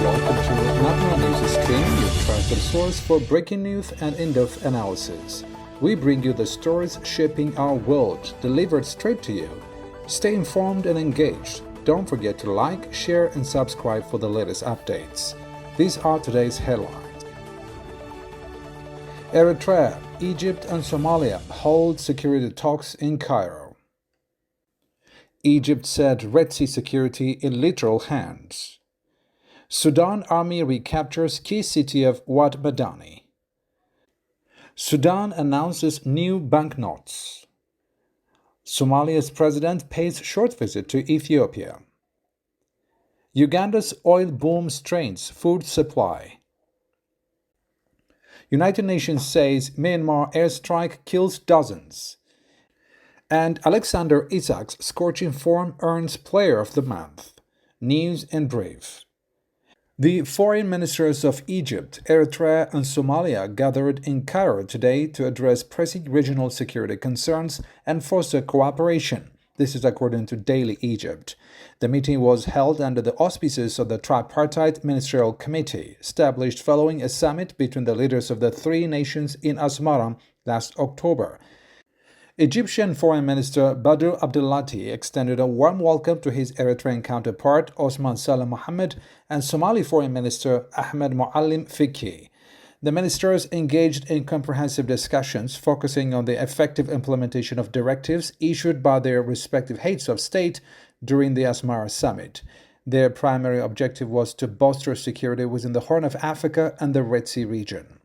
welcome to National News Stream, your trusted source for breaking news and in-depth analysis. We bring you the stories shaping our world, delivered straight to you. Stay informed and engaged. Don't forget to like, share, and subscribe for the latest updates. These are today's headlines. Eritrea, Egypt, and Somalia hold security talks in Cairo. Egypt said Red Sea security in literal hands. Sudan army recaptures key city of Wad Madani. Sudan announces new banknotes. Somalia's president pays short visit to Ethiopia. Uganda's oil boom strains food supply. United Nations says Myanmar airstrike kills dozens. And Alexander Isak's scorching form earns Player of the Month. News in brief. The foreign ministers of Egypt, Eritrea, and Somalia gathered in Cairo today to address pressing regional security concerns and foster cooperation. This is according to Daily Egypt. The meeting was held under the auspices of the Tripartite Ministerial Committee, established following a summit between the leaders of the three nations in Asmara last October. Egyptian Foreign Minister Badr Abdulati extended a warm welcome to his Eritrean counterpart Osman Saleh Mohammed and Somali Foreign Minister Ahmed Muallim Fiki. The ministers engaged in comprehensive discussions focusing on the effective implementation of directives issued by their respective heads of state during the Asmara summit. Their primary objective was to bolster security within the Horn of Africa and the Red Sea region.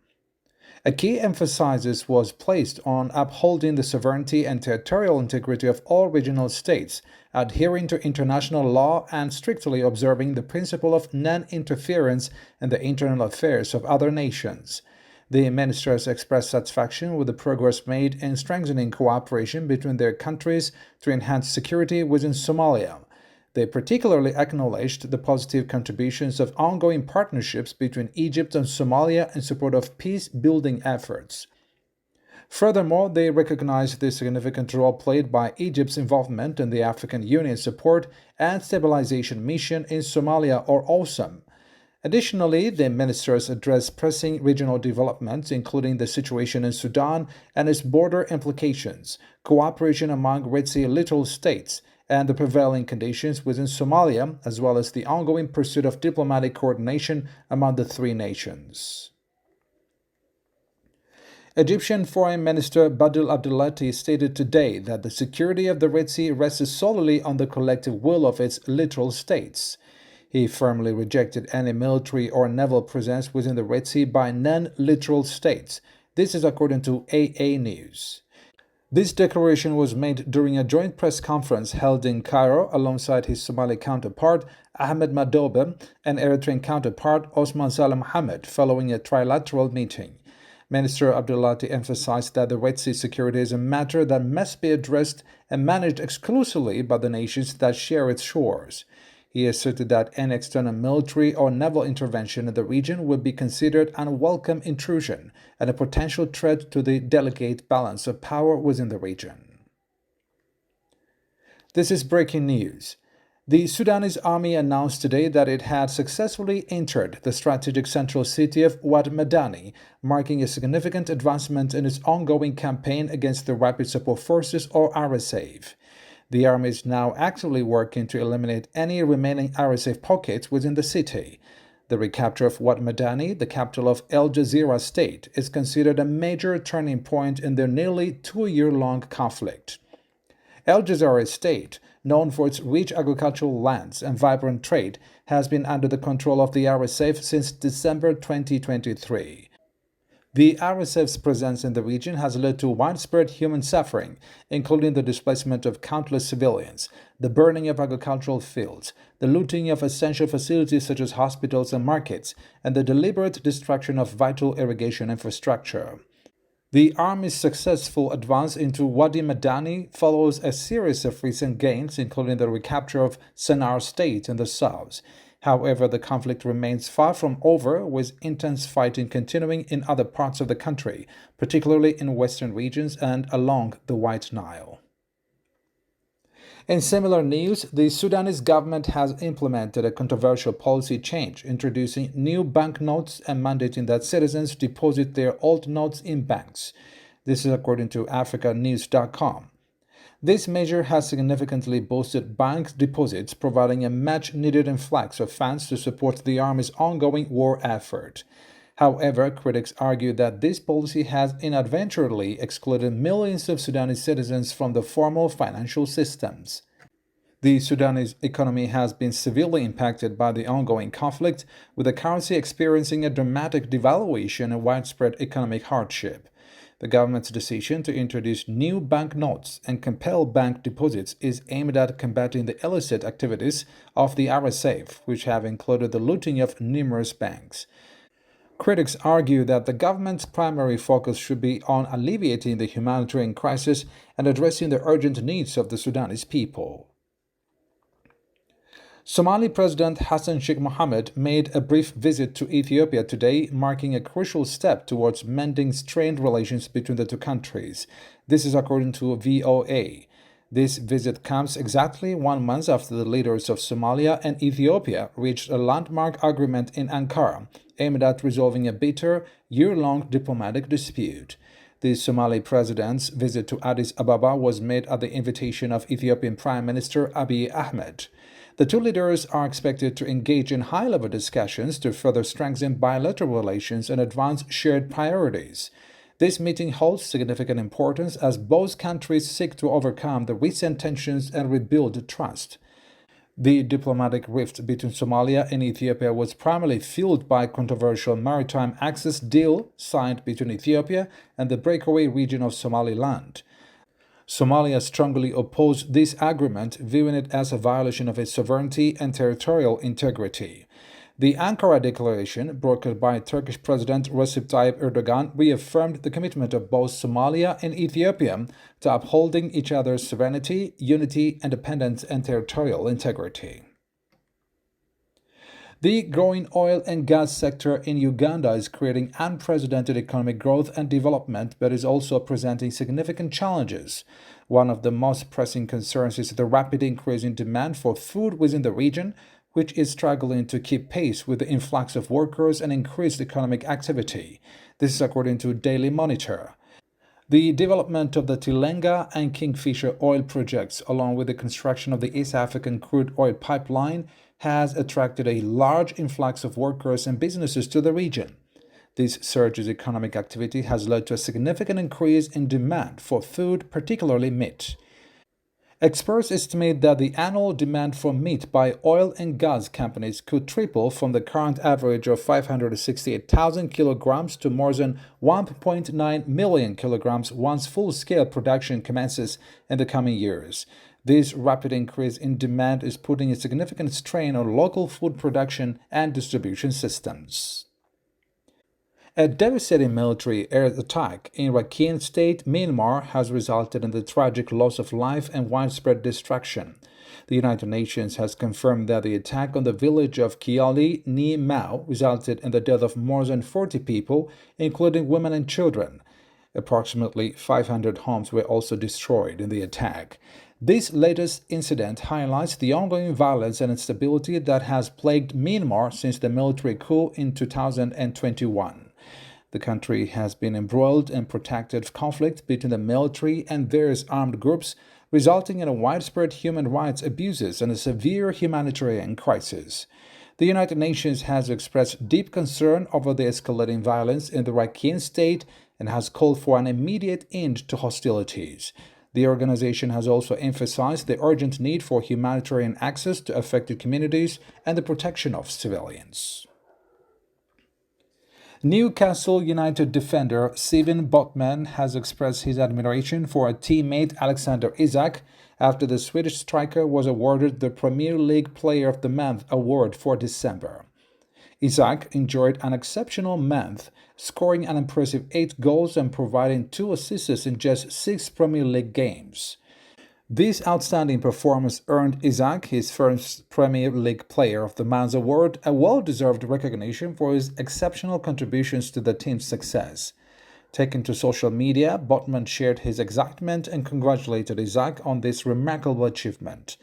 A key emphasis was placed on upholding the sovereignty and territorial integrity of all regional states, adhering to international law and strictly observing the principle of non-interference in the internal affairs of other nations. The ministers expressed satisfaction with the progress made in strengthening cooperation between their countries to enhance security within Somalia. They particularly acknowledged the positive contributions of ongoing partnerships between Egypt and Somalia in support of peace-building efforts. Furthermore, they recognized the significant role played by Egypt's involvement in the African Union Support and Stabilization Mission in Somalia, or AWSOM. Additionally, the ministers addressed pressing regional developments, including the situation in Sudan and its border implications, cooperation among Red Sea littoral states, and the prevailing conditions within Somalia, as well as the ongoing pursuit of diplomatic coordination among the three nations. Egyptian Foreign Minister Badr Abdulati stated today that the security of the Red Sea rests solely on the collective will of its littoral states. He firmly rejected any military or naval presence within the Red Sea by non-littoral states. This is according to AA News. This declaration was made during a joint press conference held in Cairo alongside his Somali counterpart Ahmed Madobe and Eritrean counterpart Osman Saleh Mohammed following a trilateral meeting. Minister Abdulati emphasized that the Red Sea security is a matter that must be addressed and managed exclusively by the nations that share its shores. He asserted that any external military or naval intervention in the region would be considered unwelcome intrusion and a potential threat to the delicate balance of power within the region. This is breaking news. The Sudanese army announced today that it had successfully entered the strategic central city of Wad Madani, marking a significant advancement in its ongoing campaign against the Rapid Support Forces, or RSF. The army is now actively working to eliminate any remaining RSF pockets within the city. The recapture of Wad Madani, the capital of Al Jazeera state, is considered a major turning point in their nearly two-year-long conflict. Al Jazeera state, known for its rich agricultural lands and vibrant trade, has been under the control of the RSF since December 2023. The RSF's presence in the region has led to widespread human suffering, including the displacement of countless civilians, the burning of agricultural fields, the looting of essential facilities such as hospitals and markets, and the deliberate destruction of vital irrigation infrastructure. The army's successful advance into Wadi Madani follows a series of recent gains, including the recapture of Sennar state in the south. However, the conflict remains far from over, with intense fighting continuing in other parts of the country, particularly in western regions and along the White Nile. In similar news, the Sudanese government has implemented a controversial policy change, introducing new banknotes and mandating that citizens deposit their old notes in banks. This is according to africanews.com. This measure has significantly boosted bank deposits, providing a much-needed influx of funds to support the army's ongoing war effort. However, critics argue that this policy has inadvertently excluded millions of Sudanese citizens from the formal financial systems. The Sudanese economy has been severely impacted by the ongoing conflict, with the currency experiencing a dramatic devaluation and widespread economic hardship. The government's decision to introduce new banknotes and compel bank deposits is aimed at combating the illicit activities of the RSF, which have included the looting of numerous banks. Critics argue that the government's primary focus should be on alleviating the humanitarian crisis and addressing the urgent needs of the Sudanese people. Somali President Hassan Sheikh Mohamud made a brief visit to Ethiopia today, marking a crucial step towards mending strained relations between the two countries. This is according to VOA. This visit comes exactly 1 month after the leaders of Somalia and Ethiopia reached a landmark agreement in Ankara aimed at resolving a bitter, year-long diplomatic dispute. The Somali president's visit to Addis Ababa was made at the invitation of Ethiopian Prime Minister Abiy Ahmed. The two leaders are expected to engage in high-level discussions to further strengthen bilateral relations and advance shared priorities. This meeting holds significant importance as both countries seek to overcome the recent tensions and rebuild trust. The diplomatic rift between Somalia and Ethiopia was primarily fueled by a controversial maritime access deal signed between Ethiopia and the breakaway region of Somaliland. Somalia strongly opposed this agreement, viewing it as a violation of its sovereignty and territorial integrity. The Ankara Declaration, brokered by Turkish President Recep Tayyip Erdogan, reaffirmed the commitment of both Somalia and Ethiopia to upholding each other's sovereignty, unity, independence, and territorial integrity. The growing oil and gas sector in Uganda is creating unprecedented economic growth and development, but is also presenting significant challenges. One of the most pressing concerns is the rapid increase in demand for food within the region, which is struggling to keep pace with the influx of workers and increased economic activity. This is according to Daily Monitor. The development of the Tilenga and Kingfisher oil projects, along with the construction of the East African crude oil pipeline, has attracted a large influx of workers and businesses to the region. This surge in economic activity has led to a significant increase in demand for food, particularly meat. Experts estimate that the annual demand for meat by oil and gas companies could triple from the current average of 568,000 kilograms to more than 1.9 million kilograms once full-scale production commences in the coming years. This rapid increase in demand is putting a significant strain on local food production and distribution systems. A devastating military air attack in Rakhine State, Myanmar, has resulted in the tragic loss of life and widespread destruction. The United Nations has confirmed that the attack on the village of Kiali, Ni Mao, resulted in the death of more than 40 people, including women and children. Approximately 500 homes were also destroyed in the attack. This latest incident highlights the ongoing violence and instability that has plagued Myanmar since the military coup in 2021. The country has been embroiled in protracted conflict between the military and various armed groups, resulting in widespread human rights abuses and a severe humanitarian crisis. The United Nations has expressed deep concern over the escalating violence in the Rakhine State and has called for an immediate end to hostilities. The organization has also emphasized the urgent need for humanitarian access to affected communities and the protection of civilians. Newcastle United defender Steven Botman has expressed his admiration for a teammate Alexander Isak after the Swedish striker was awarded the Premier League Player of the Month award for December. Isak enjoyed an exceptional month, scoring an impressive 8 goals and providing 2 assists in just 6 Premier League games. This outstanding performance earned Isak his first Premier League Player of the Month award, a well-deserved recognition for his exceptional contributions to the team's success. Taken to social media, Botman shared his excitement and congratulated Isaac on this remarkable achievement.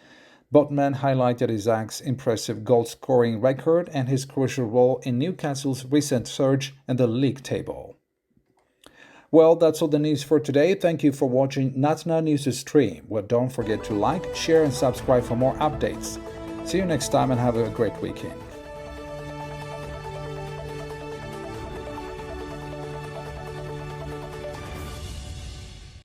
Botman highlighted Isaac's impressive goal-scoring record and his crucial role in Newcastle's recent surge in the league table. Well, that's all the news for today. Thank you for watching Natna News Stream. Well, don't forget to like, share, and subscribe for more updates. See you next time and have a great weekend.